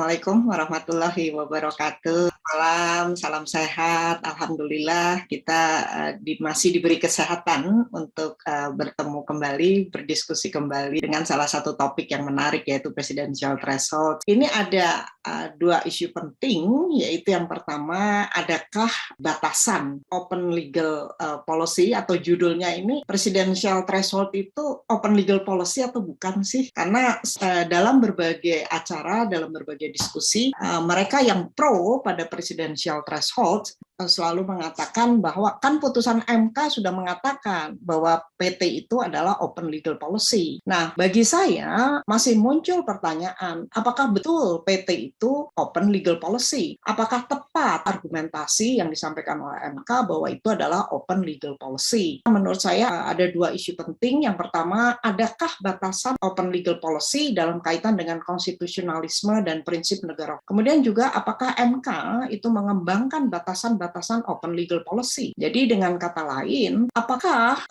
Assalamualaikum warahmatullahi wabarakatuh. Malam, salam sehat. Alhamdulillah kita masih diberi kesehatan untuk bertemu kembali, berdiskusi kembali dengan salah satu topik yang menarik yaitu presidential threshold. Ini ada dua isu penting, yaitu yang pertama, adakah batasan open legal policy atau judulnya ini presidential threshold itu open legal policy atau bukan sih? Karena dalam berbagai acara, dalam berbagai diskusi, mereka yang pro pada presidential threshold selalu mengatakan bahwa kan putusan MK sudah mengatakan bahwa PT itu adalah open legal policy. Nah, bagi saya masih muncul pertanyaan, apakah betul PT itu open legal policy? Apakah tepat argumentasi yang disampaikan oleh MK bahwa itu adalah open legal policy? Menurut saya ada dua isu penting. Yang pertama, adakah batasan open legal policy dalam kaitan dengan konstitusionalisme dan prinsip negara? Kemudian juga apakah MK itu mengembangkan batasan open legal policy. Jadi dengan kata lain, apakah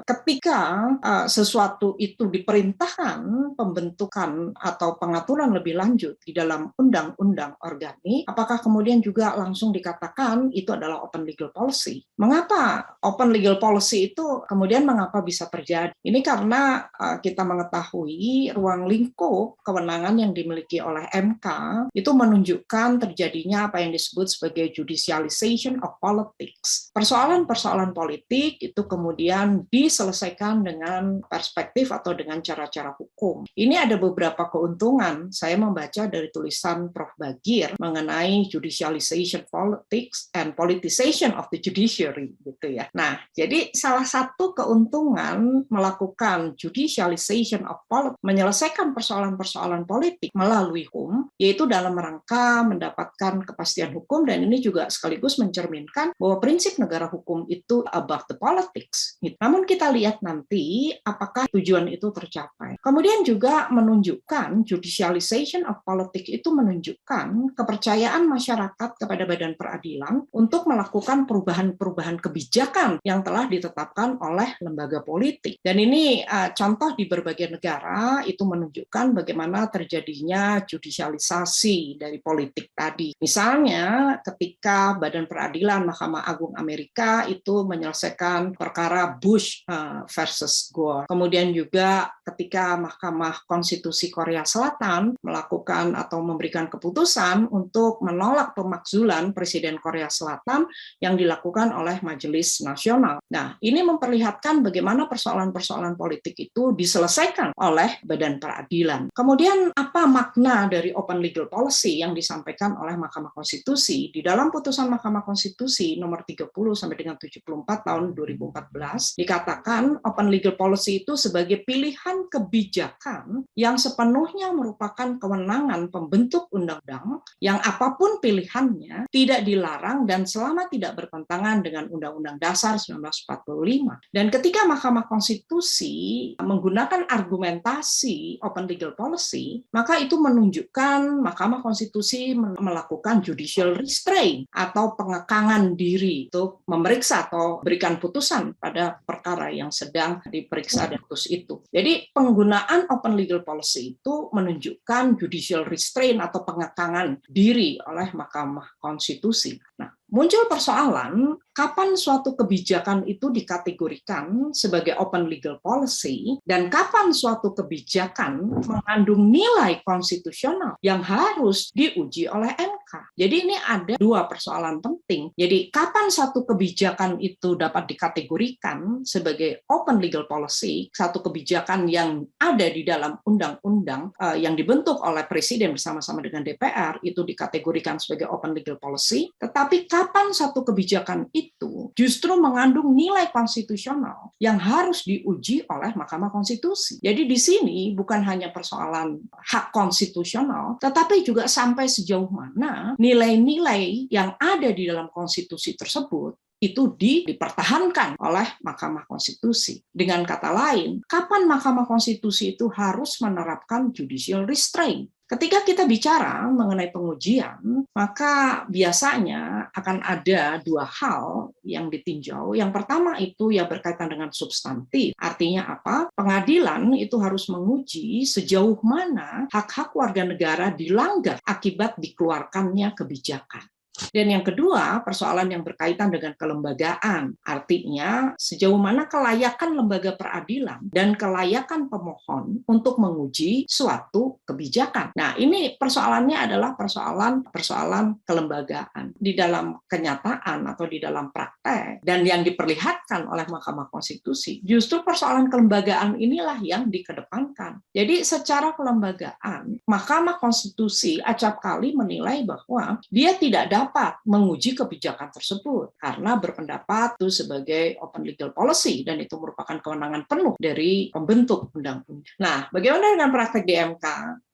ketika sesuatu itu diperintahkan pembentukan atau pengaturan lebih lanjut di dalam undang-undang organik, apakah kemudian juga langsung dikatakan itu adalah open legal policy? Mengapa open legal policy itu kemudian mengapa bisa terjadi? Ini karena kita mengetahui ruang lingkup kewenangan yang dimiliki oleh MK itu menunjukkan terjadinya apa yang disebut sebagai judicialization of politics. Persoalan-persoalan politik itu kemudian diselesaikan dengan perspektif atau dengan cara-cara hukum. Ini ada beberapa keuntungan. Saya membaca dari tulisan Prof. Bagir mengenai judicialization politics and politicization of the judiciary gitu ya. Nah, jadi salah satu keuntungan melakukan judicialization of politics, menyelesaikan persoalan-persoalan politik melalui hukum, yaitu dalam rangka mendapatkan kepastian hukum, dan ini juga sekaligus mencerminkan bahwa prinsip negara hukum itu above the politics. Namun kita lihat nanti apakah tujuan itu tercapai. Kemudian juga menunjukkan judicialization of politics itu menunjukkan kepercayaan masyarakat kepada badan peradilan untuk melakukan perubahan-perubahan kebijakan yang telah ditetapkan oleh lembaga politik. Dan ini contoh di berbagai negara itu menunjukkan bagaimana terjadinya judisialisasi dari politik tadi. Misalnya ketika Badan Peradilan Mahkamah Agung Amerika itu menyelesaikan perkara Bush versus Gore. Kemudian juga ketika Mahkamah Konstitusi Korea Selatan melakukan atau memberikan keputusan untuk menolak pemakzulan Presiden Korea Selatan yang dilakukan oleh Majelis Nasional. Nah, ini memperlihatkan bagaimana persoalan-persoalan politik itu diselesaikan oleh Badan Peradilan. Kemudian apa makna dari open legal policy yang disampaikan oleh Mahkamah Konstitusi? Di dalam putusan Mahkamah Konstitusi nomor 30 sampai dengan 74 tahun 2014 dikatakan open legal policy itu sebagai pilihan kebijakan yang sepenuhnya merupakan kewenangan pembentuk undang-undang yang apapun pilihannya tidak dilarang dan selama tidak bertentangan dengan Undang-Undang Dasar 1945. Dan ketika Mahkamah Konstitusi menggunakan argumentasi open legal policy, maka itu menunjukkan Mahkamah Konstitusi melakukan judicial restraint atau pengekangan diri untuk memeriksa atau berikan putusan pada perkara yang sedang diperiksa dan putus itu. Jadi penggunaan open legal policy itu menunjukkan judicial restraint atau pengekangan diri oleh Mahkamah Konstitusi. Nah, muncul persoalan kapan suatu kebijakan itu dikategorikan sebagai open legal policy dan kapan suatu kebijakan mengandung nilai konstitusional yang harus diuji oleh MK. Jadi ini ada dua persoalan penting. Jadi kapan satu kebijakan itu dapat dikategorikan sebagai open legal policy, satu kebijakan yang ada di dalam undang-undang yang dibentuk oleh Presiden bersama-sama dengan DPR itu dikategorikan sebagai open legal policy, tetapi kapan satu kebijakan itu justru mengandung nilai konstitusional yang harus diuji oleh Mahkamah Konstitusi. Jadi di sini bukan hanya persoalan hak konstitusional, tetapi juga sampai sejauh mana nilai-nilai yang ada di dalam konstitusi tersebut itu dipertahankan oleh Mahkamah Konstitusi. Dengan kata lain, kapan Mahkamah Konstitusi itu harus menerapkan judicial restraint? Ketika kita bicara mengenai pengujian, maka biasanya akan ada dua hal yang ditinjau. Yang pertama itu ya berkaitan dengan substantif. Artinya apa? Pengadilan itu harus menguji sejauh mana hak-hak warga negara dilanggar akibat dikeluarkannya kebijakan. Dan yang kedua, persoalan yang berkaitan dengan kelembagaan. Artinya, sejauh mana kelayakan lembaga peradilan dan kelayakan pemohon untuk menguji suatu kebijakan. Nah, ini persoalannya adalah persoalan kelembagaan. Di dalam kenyataan atau di dalam praktek, dan yang diperlihatkan oleh Mahkamah Konstitusi, justru persoalan kelembagaan inilah yang dikedepankan. Jadi, secara kelembagaan, Mahkamah Konstitusi acap kali menilai bahwa dia tidak dapat menguji kebijakan tersebut karena berpendapat itu sebagai open legal policy dan itu merupakan kewenangan penuh dari pembentuk undang-undang. Nah, bagaimana dengan praktek di MK?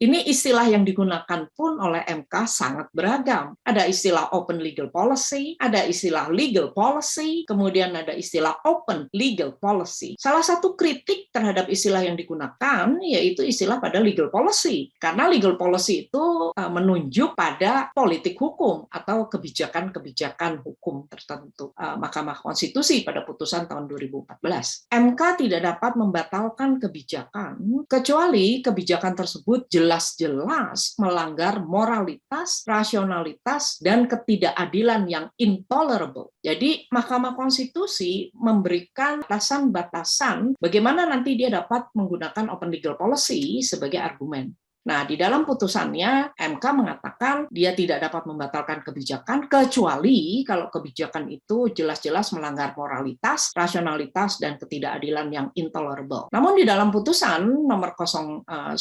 Ini istilah yang digunakan pun oleh MK sangat beragam. Ada istilah open legal policy, ada istilah legal policy, kemudian ada istilah open legal policy. Salah satu kritik terhadap istilah yang digunakan yaitu istilah pada legal policy, karena legal policy itu menunjuk pada politik hukum atau kebijakan-kebijakan hukum tertentu. Mahkamah Konstitusi pada putusan tahun 2014. MK tidak dapat membatalkan kebijakan kecuali kebijakan tersebut jelas-jelas melanggar moralitas, rasionalitas, dan ketidakadilan yang intolerable. Jadi Mahkamah Konstitusi memberikan batasan-batasan bagaimana nanti dia dapat menggunakan open legal policy sebagai argumen. Nah, di dalam putusannya, MK mengatakan dia tidak dapat membatalkan kebijakan kecuali kalau kebijakan itu jelas-jelas melanggar moralitas, rasionalitas, dan ketidakadilan yang intolerable. Namun di dalam putusan nomor 010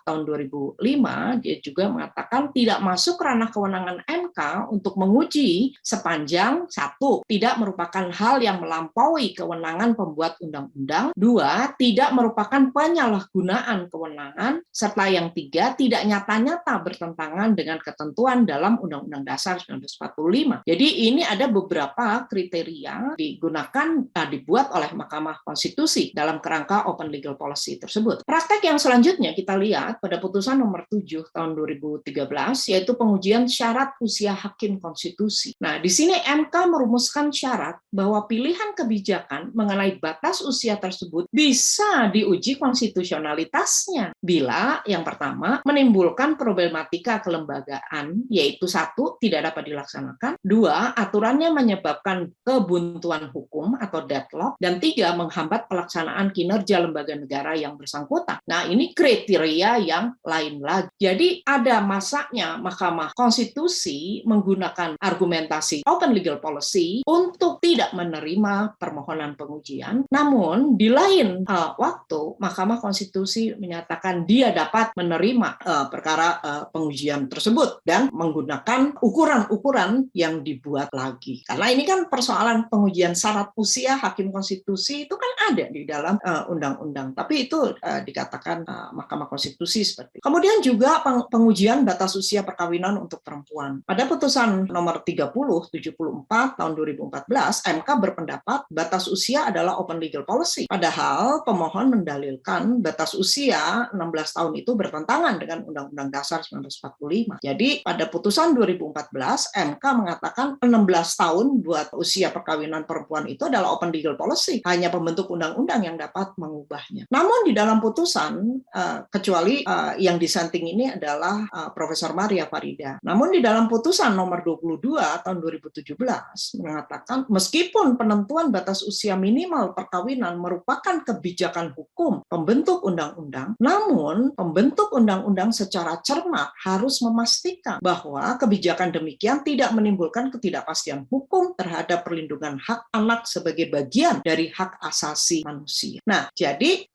tahun 2005, dia juga mengatakan tidak masuk ranah kewenangan MK untuk menguji sepanjang satu, tidak merupakan hal yang melampaui kewenangan pembuat undang-undang, dua, tidak merupakan penyalahgunaan kewenangan, serta yang tiga, tidak nyata-nyata bertentangan dengan ketentuan dalam Undang-Undang Dasar 1945. Jadi ini ada beberapa kriteria dibuat oleh Mahkamah Konstitusi dalam kerangka open legal policy tersebut. Praktek yang selanjutnya kita lihat pada putusan nomor 7 tahun 2013, yaitu pengujian syarat usia hakim konstitusi. Nah, di sini MK merumuskan syarat bahwa pilihan kebijakan mengenai batas usia tersebut bisa diuji konstitusionalitasnya bila yang pertama menimbulkan problematika kelembagaan, yaitu satu, tidak dapat dilaksanakan, dua, aturannya menyebabkan kebuntuan hukum atau deadlock, dan tiga, menghambat pelaksanaan kinerja lembaga negara yang bersangkutan. Nah, ini kriteria yang lain lagi. Jadi ada masanya Mahkamah Konstitusi menggunakan argumentasi open legal policy untuk tidak menerima permohonan pengujian, namun di lain waktu Mahkamah Konstitusi menyatakan dia dapat menerima perkara pengujian tersebut dan menggunakan ukuran-ukuran yang dibuat lagi. Karena ini kan persoalan pengujian syarat usia hakim konstitusi itu kan ada di dalam undang-undang, tapi itu dikatakan Mahkamah Konstitusi seperti itu. Kemudian juga pengujian batas usia perkawinan untuk perempuan. Pada putusan nomor 30/74 tahun 2014, MK berpendapat batas usia adalah open legal policy. Padahal pemohon mendalilkan batas usia 16 tahun itu bertentangan dengan Undang-Undang Dasar 1945. Jadi pada putusan 2014, MK mengatakan 16 tahun buat usia perkawinan perempuan itu adalah open legal policy. Hanya pembentuk undang-undang yang dapat mengubahnya. Namun di dalam putusan, kecuali yang dissenting ini adalah Profesor Maria Farida. Namun di dalam putusan nomor 22 tahun 2017 mengatakan meskipun penentuan batas usia minimal perkawinan merupakan kebijakan hukum pembentuk undang-undang, namun pembentuk undang-undang secara cermat harus memastikan bahwa kebijakan demikian tidak menimbulkan ketidakpastian hukum terhadap perlindungan hak anak sebagai bagian dari hak asasi manusia. Nah, jadi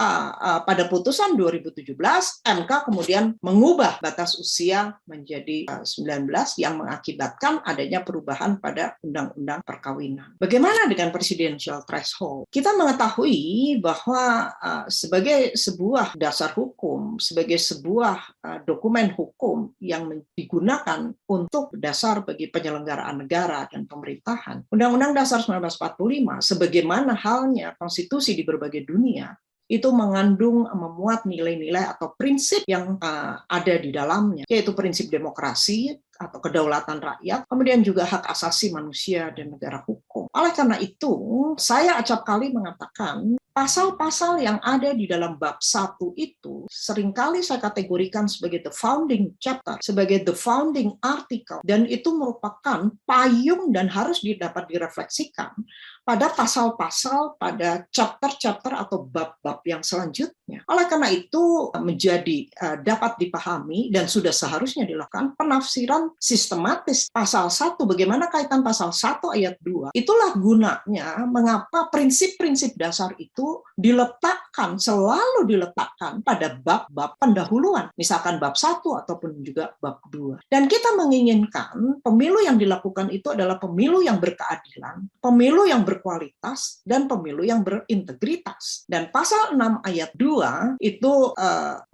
pada putusan 2017, MK kemudian mengubah batas usia menjadi 19 yang yang mengakibatkan adanya perubahan pada undang-undang perkawinan. Bagaimana dengan presidential threshold? Kita mengetahui bahwa sebagai sebuah dasar hukum, sebagai sebuah dokumen hukum yang digunakan untuk dasar bagi penyelenggaraan negara dan pemerintahan, Undang-Undang Dasar 1945, sebagaimana halnya konstitusi di berbagai dunia, itu mengandung, memuat nilai-nilai atau prinsip yang ada di dalamnya, yaitu prinsip demokrasi atau kedaulatan rakyat, kemudian juga hak asasi manusia dan negara hukum. Oleh karena itu, saya acap kali mengatakan pasal-pasal yang ada di dalam bab 1 itu seringkali saya kategorikan sebagai the founding chapter, sebagai the founding article, dan itu merupakan payung dan harus dapat direfleksikan pada pasal-pasal, pada chapter-chapter atau bab-bab yang selanjutnya. Oleh karena itu menjadi dapat dipahami dan sudah seharusnya dilakukan penafsiran sistematis pasal 1, bagaimana kaitan pasal 1 ayat 2. Itulah gunanya mengapa prinsip-prinsip dasar itu diletakkan, selalu diletakkan pada bab-bab pendahuluan, misalkan bab 1 ataupun juga bab 2. Dan kita menginginkan pemilu yang dilakukan itu adalah pemilu yang berkeadilan, pemilu yang berkualitas, dan pemilu yang berintegritas. Dan pasal 6 ayat 2 itu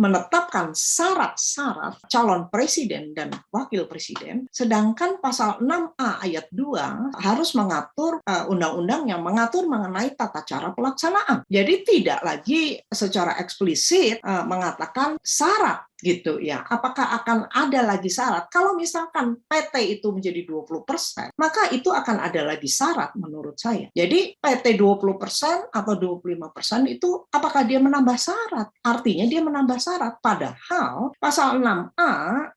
menetapkan syarat-syarat calon presiden dan wakil presiden, sedangkan pasal 6A ayat 2 harus mengatur undang-undang yang mengatur mengenai tata cara pelaksanaan. Jadi tidak lagi secara eksplisit mengatakan syarat gitu ya. Apakah akan ada lagi syarat? Kalau misalkan PT itu menjadi 20%, maka itu akan ada lagi syarat menurut saya. Jadi PT 20% atau 25% itu apakah dia menambah syarat? Artinya dia menambah syarat. Padahal pasal 6A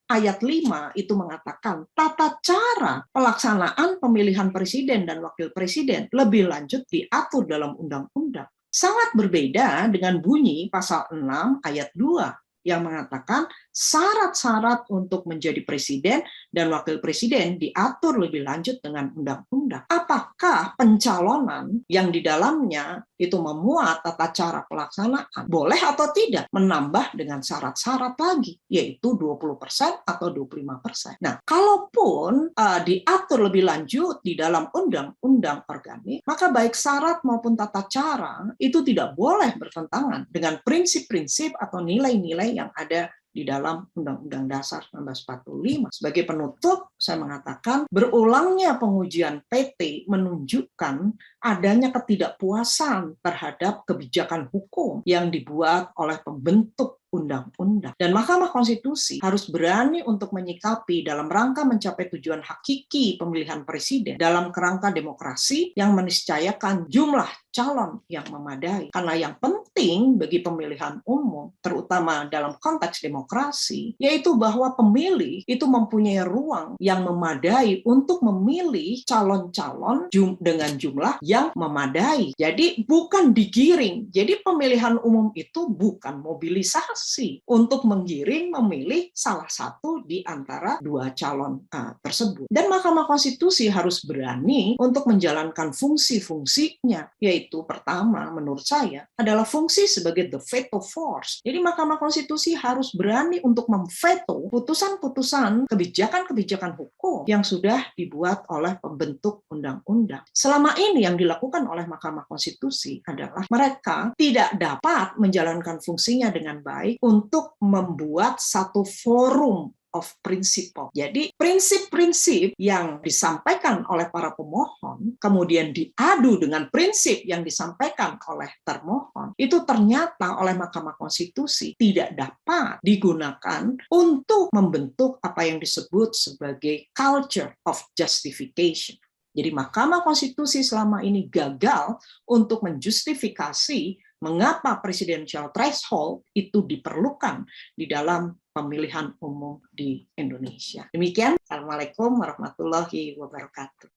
ayat 5 itu mengatakan tata cara pelaksanaan pemilihan presiden dan wakil presiden lebih lanjut diatur dalam undang-undang. Sangat berbeda dengan bunyi pasal 6 ayat 2 yang mengatakan syarat-syarat untuk menjadi presiden dan wakil presiden diatur lebih lanjut dengan undang-undang. Apakah pencalonan yang di dalamnya itu memuat tata cara pelaksanaan boleh atau tidak menambah dengan syarat-syarat lagi, yaitu 20% atau 25%. Nah, kalaupun diatur lebih lanjut di dalam undang-undang organik, maka baik syarat maupun tata cara itu tidak boleh bertentangan dengan prinsip-prinsip atau nilai-nilai yang ada di dalam Undang-Undang Dasar 1945. Sebagai penutup, saya mengatakan berulangnya pengujian PT menunjukkan adanya ketidakpuasan terhadap kebijakan hukum yang dibuat oleh pembentuk undang-undang. Dan Mahkamah Konstitusi harus berani untuk menyikapi dalam rangka mencapai tujuan hakiki pemilihan presiden dalam kerangka demokrasi yang meniscayakan jumlah calon yang memadai. Karena yang penting bagi pemilihan umum, terutama dalam konteks demokrasi, yaitu bahwa pemilih itu mempunyai ruang yang memadai untuk memilih calon-calon dengan jumlah yang memadai. Jadi bukan digiring. Jadi pemilihan umum itu bukan mobilisasi untuk menggiring memilih salah satu di antara dua calon tersebut. Dan Mahkamah Konstitusi harus berani untuk menjalankan fungsi-fungsinya, yaitu pertama menurut saya adalah fungsi sebagai the veto force. Jadi Mahkamah Konstitusi harus berani untuk memveto putusan-putusan kebijakan-kebijakan hukum yang sudah dibuat oleh pembentuk undang-undang. Selama ini yang dilakukan oleh Mahkamah Konstitusi adalah mereka tidak dapat menjalankan fungsinya dengan baik untuk membuat satu forum of principle. Jadi prinsip-prinsip yang disampaikan oleh para pemohon, kemudian diadu dengan prinsip yang disampaikan oleh termohon, itu ternyata oleh Mahkamah Konstitusi tidak dapat digunakan untuk membentuk apa yang disebut sebagai culture of justification. Jadi Mahkamah Konstitusi selama ini gagal untuk menjustifikasi mengapa presidential threshold itu diperlukan di dalam pemilihan umum di Indonesia. Demikian, Assalamualaikum warahmatullahi wabarakatuh.